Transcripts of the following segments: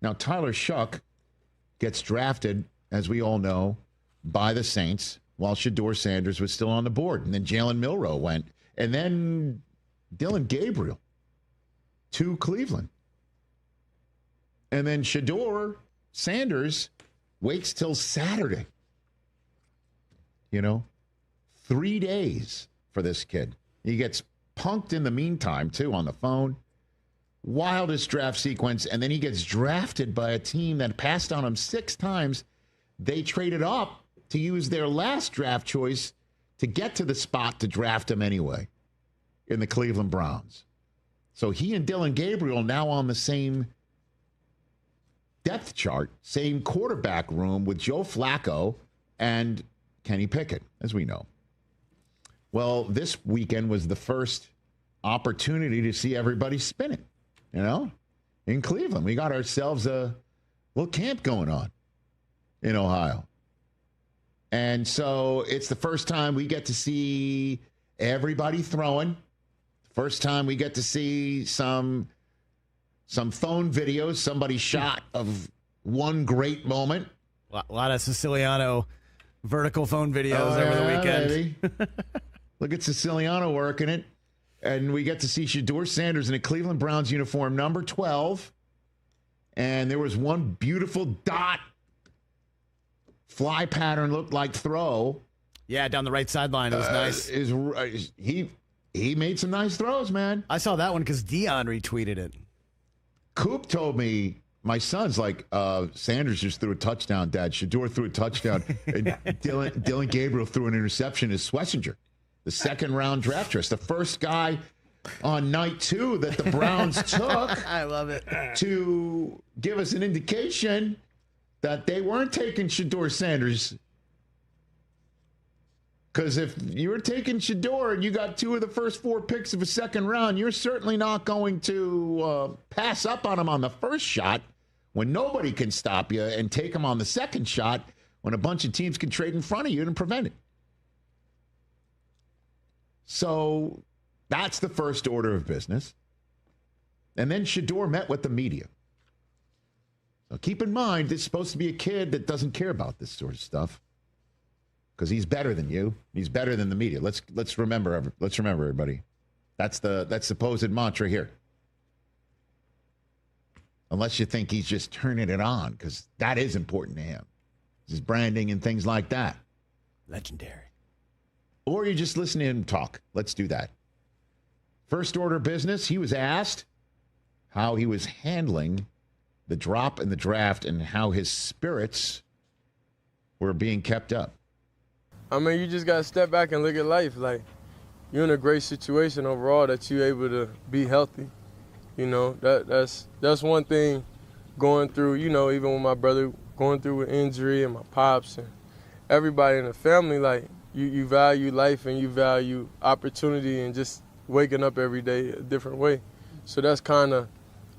Now, Tyler Shuck gets drafted, as we all know, by the Saints while Shedeur Sanders was still on the board. And then Jalen Milroe went. And then Dylan Gabriel to Cleveland. And then Shedeur Sanders waits till Saturday. 3 days for this kid. He gets punked in the meantime, too, on the phone. Wildest draft sequence. And then he gets drafted by a team that passed on him 6 times. They traded up to use their last draft choice to get to the spot to draft him anyway in the Cleveland Browns. So he and Dylan Gabriel now on the same depth chart, same quarterback room with Joe Flacco and Kenny Pickett, as we know. Well, this weekend was the first opportunity to see everybody spinning, in Cleveland. We got ourselves a little camp going on in Ohio. And so it's the first time we get to see everybody throwing. First time we get to see some phone videos, somebody shot of one great moment. A lot of Siciliano vertical phone videos over the weekend. Look at Siciliano working it. And we get to see Shedeur Sanders in a Cleveland Browns uniform, number 12. And there was one beautiful dot fly pattern, looked like throw. Yeah, down the right sideline. It was nice. He made some nice throws, man. I saw that one because Dion retweeted it. Coop told me, my son's like, Sanders just threw a touchdown, Dad. Shedeur threw a touchdown. And Dylan Gabriel threw an interception as Schlesinger, the second-round draft choice, the first guy on night 2 that the Browns took. I love it. To give us an indication that they weren't taking Shedeur Sanders. Because if you were taking Shedeur and you got 2 of the first 4 picks of a second round, you're certainly not going to pass up on him on the first shot when nobody can stop you and take him on the second shot when a bunch of teams can trade in front of you and prevent it. So that's the first order of business. And then Shedeur met with the media. So keep in mind, this is supposed to be a kid that doesn't care about this sort of stuff. Because he's better than you. He's better than the media. Let's remember. Let's remember, everybody. That's the supposed mantra here. Unless you think he's just turning it on, because that is important to him. His branding and things like that. Legendary. Or you just listen to him talk. Let's do that. First order business. He was asked how he was handling the drop in the draft and how his spirits were being kept up. I mean, you just got to step back and look at life. Like, you're in a great situation overall that you're able to be healthy. That's one thing going through, even with my brother going through an injury and my pops and everybody in the family, like, you value life and you value opportunity and just waking up every day a different way. So that's kind of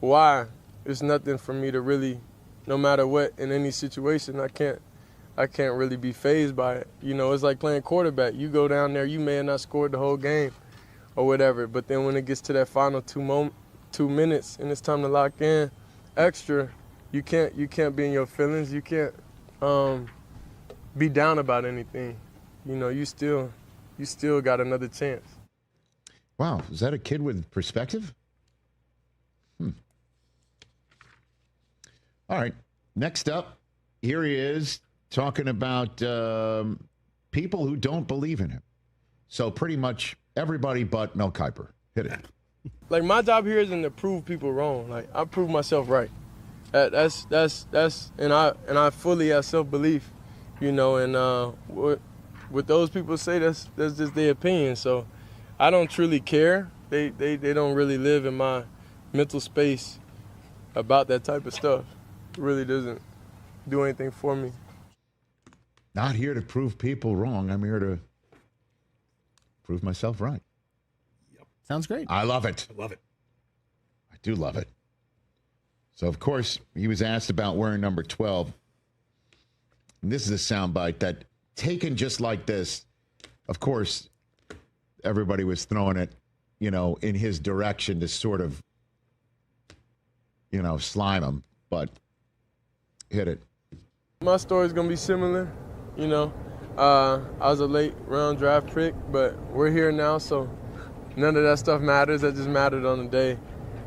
why it's nothing for me to really, no matter what, in any situation, I can't really be fazed by it. It's like playing quarterback. You go down there, you may have not scored the whole game or whatever, but then when it gets to that final 2 minutes and it's time to lock in extra, you can't be in your feelings. You can't be down about anything. You still got another chance. Wow, is that a kid with perspective? All right, next up, here he is. Talking about people who don't believe in him. So pretty much everybody but Mel Kiper. Hit it. Like, my job here isn't to prove people wrong. Like, I prove myself right. That's and I fully have self-belief, and what those people say, that's just their opinion. So I don't truly care. They don't really live in my mental space about that type of stuff. It really doesn't do anything for me. Not here to prove people wrong. I'm here to prove myself right. Yep. Sounds great. I love it. I love it. I do love it. So, of course, he was asked about wearing number 12. And this is a soundbite that, taken just like this, of course, everybody was throwing it, in his direction to sort of, slime him. But Hit it. My story is going to be similar. You know, I was a late round draft pick, but we're here now, so none of that stuff matters. That just mattered on the day.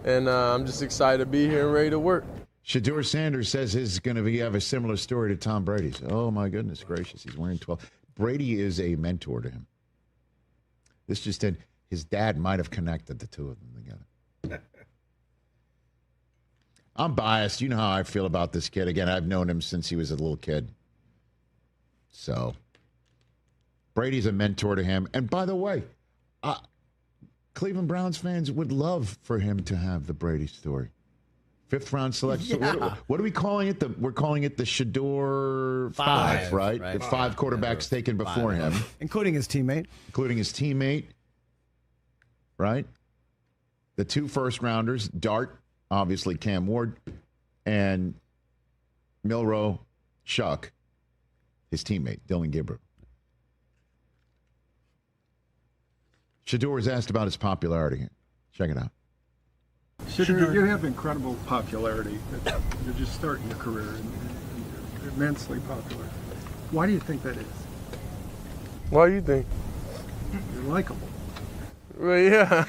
And I'm just excited to be here and ready to work. Shedeur Sanders says his is going to have a similar story to Tom Brady's. Oh, my goodness gracious. He's wearing 12. Brady is a mentor to him. This just did. His dad might have connected the two of them together. I'm biased. You know how I feel about this kid. Again, I've known him since he was a little kid. So, Brady's a mentor to him. And by the way, Cleveland Browns fans would love for him to have the Brady story. 5th round selection. Yeah. So what are we calling it? We're calling it the Shedeur 5, right? With 5 quarterbacks taken before him. Including his teammate. Right? The 2 first-rounders, Dart, obviously Cam Ward, and Milroe Shuck, his teammate, Dylan Gabriel. Shedeur was asked about his popularity. Check it out. Shedeur, you have incredible popularity. You're just starting your career and you're immensely popular. Why do you think that is? Why do you think? You're likable. Well, yeah.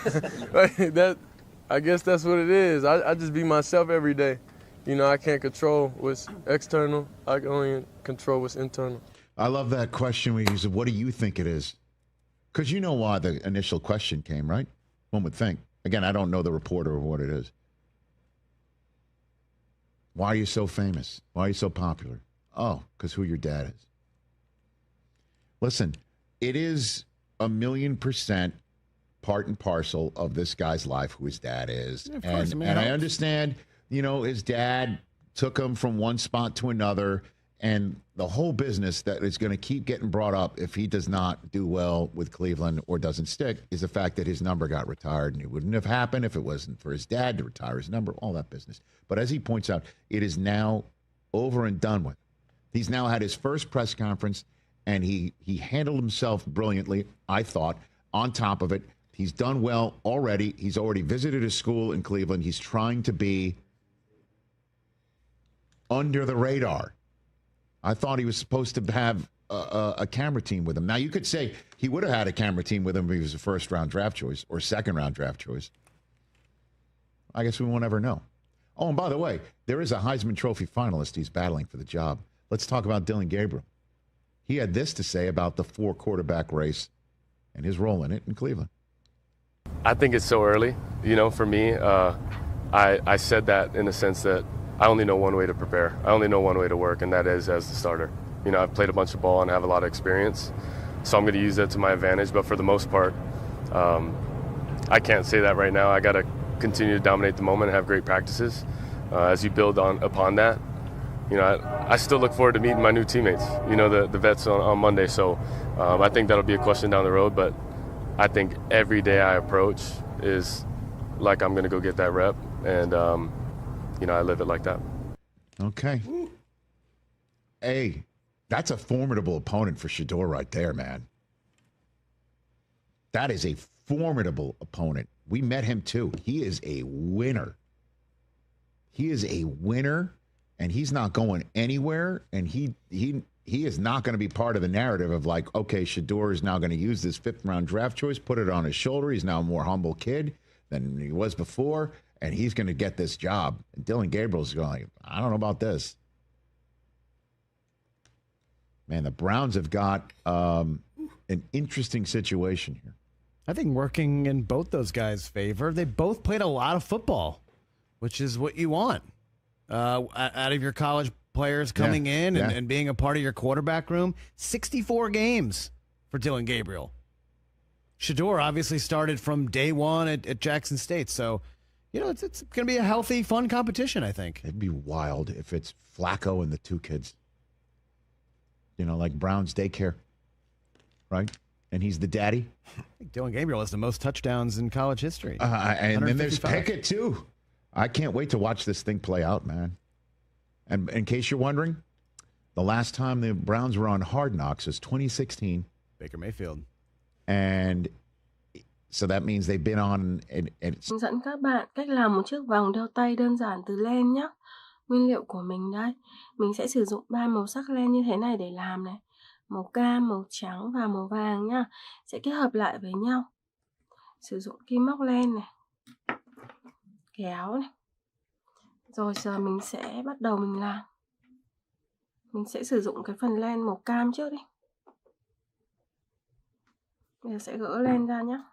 I guess that's what it is. I just be myself every day. You know, I can't control what's external. I can only control what's internal. I love that question where you said, what do you think it is? Because you know why the initial question came, right? One would think. Again, I don't know the reporter or what it is. Why are you so famous? Why are you so popular? Oh, because who your dad is. Listen, it is 1,000,000% part and parcel of this guy's life who his dad is. Yeah, of course, and I understand, you know, his dad took him from one spot to another, and the whole business that is going to keep getting brought up if he does not do well with Cleveland or doesn't stick is the fact that his number got retired, and it wouldn't have happened if it wasn't for his dad to retire his number, all that business. But as he points out, it is now over and done with. He's now had his first press conference, and he handled himself brilliantly, I thought. On top of it, he's done well already. He's already visited his school in Cleveland. He's trying to be under the radar. I thought he was supposed to have a camera team with him. Now, you could say he would have had a camera team with him if he was a first-round draft choice or second-round draft choice. I guess we won't ever know. Oh, and by the way, there is a Heisman Trophy finalist he's battling for the job. Let's talk about Dylan Gabriel. He had this to say about the 4-quarterback race and his role in it in Cleveland. I think it's so early. You know, for me, I said that in the sense that I only know one way to prepare. I only know one way to work, and that is as the starter. You know, I've played a bunch of ball and have a lot of experience, so I'm going to use that to my advantage. But for the most part, I can't say that right now. I got to continue to dominate the moment and have great practices. As you build upon that, you know, I still look forward to meeting my new teammates, you know, the vets on Monday. So I think that'll be a question down the road. But I think every day I approach is like I'm going to go get that rep. And, you know, I live it like that. Okay. Hey, that's a formidable opponent for Shedeur right there, man. That is a formidable opponent. We met him, too. He is a winner. He is a winner, and he's not going anywhere, and he is not going to be part of the narrative of like, okay, Shedeur is now going to use this 5th-round draft choice, put it on his shoulder. He's now a more humble kid than he was before, and he's going to get this job. And Dylan Gabriel's going, I don't know about this. Man, the Browns have got an interesting situation here. I think working in both those guys' favor, they both played a lot of football, which is what you want out of your college players coming in and being a part of your quarterback room. 64 games for Dylan Gabriel. Shedeur obviously started from day one at Jackson State. So, you know, it's going to be a healthy, fun competition, I think. It'd be wild if it's Flacco and the 2 kids. You know, like Brown's daycare, right? And he's the daddy. I think Dylan Gabriel has the most touchdowns in college history. And then there's Pickett, too. I can't wait to watch this thing play out, man. And in case you're wondering, the last time the Browns were on Hard Knocks was 2016. Baker Mayfield. And so that means they've been on... Hướng dẫn các bạn cách làm một chiếc vòng đeo tay đơn giản từ len nhé. Nguyên liệu của mình đây, mình sẽ sử dụng 3 màu sắc len như thế này để làm này. Màu cam, màu trắng và màu vàng nhá. Sẽ kết hợp lại với nhau. Sử dụng kim móc len này, kéo này. Rồi giờ mình sẽ bắt đầu mình làm. Mình sẽ sử dụng cái phần len màu cam trước đi. Bây giờ sẽ gỡ len ra nhé.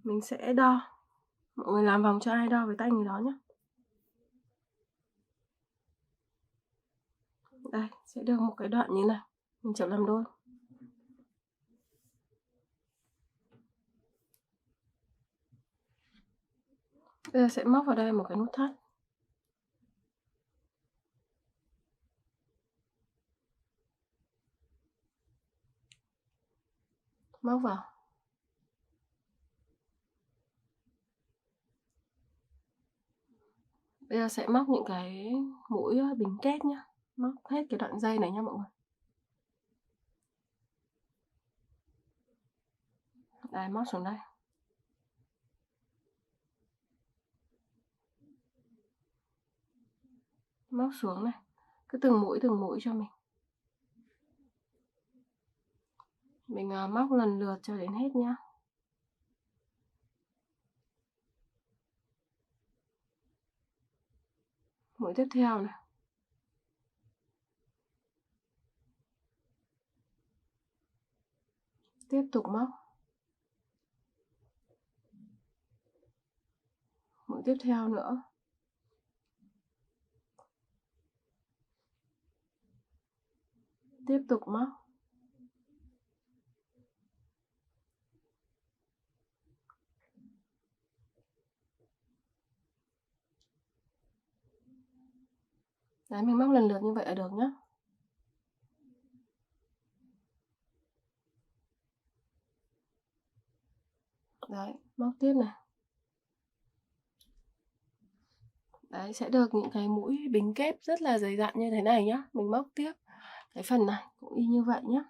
Mình sẽ đo. Mọi người làm vòng cho ai đo với tay người đó nhé. Đây, sẽ được một cái đoạn như này. Mình chấm làm đôi. Bây giờ sẽ móc vào đây một cái nút thắt. Móc vào. Bây giờ sẽ móc những cái mũi bình kép nhá. Móc hết cái đoạn dây này nha mọi người. Đây, móc xuống đây. Móc xuống này. Cứ từng mũi cho mình. Mình móc lần lượt cho đến hết nhá. Mũi tiếp theo này. Tiếp tục móc. Mũi tiếp theo nữa. Tiếp tục móc. Đấy, mình móc lần lượt như vậy là được nhá. Đấy, móc tiếp này. Đấy, sẽ được những cái mũi bính kép rất là dày dặn như thế này nhá. Mình móc tiếp cái phần này cũng y như vậy nhá.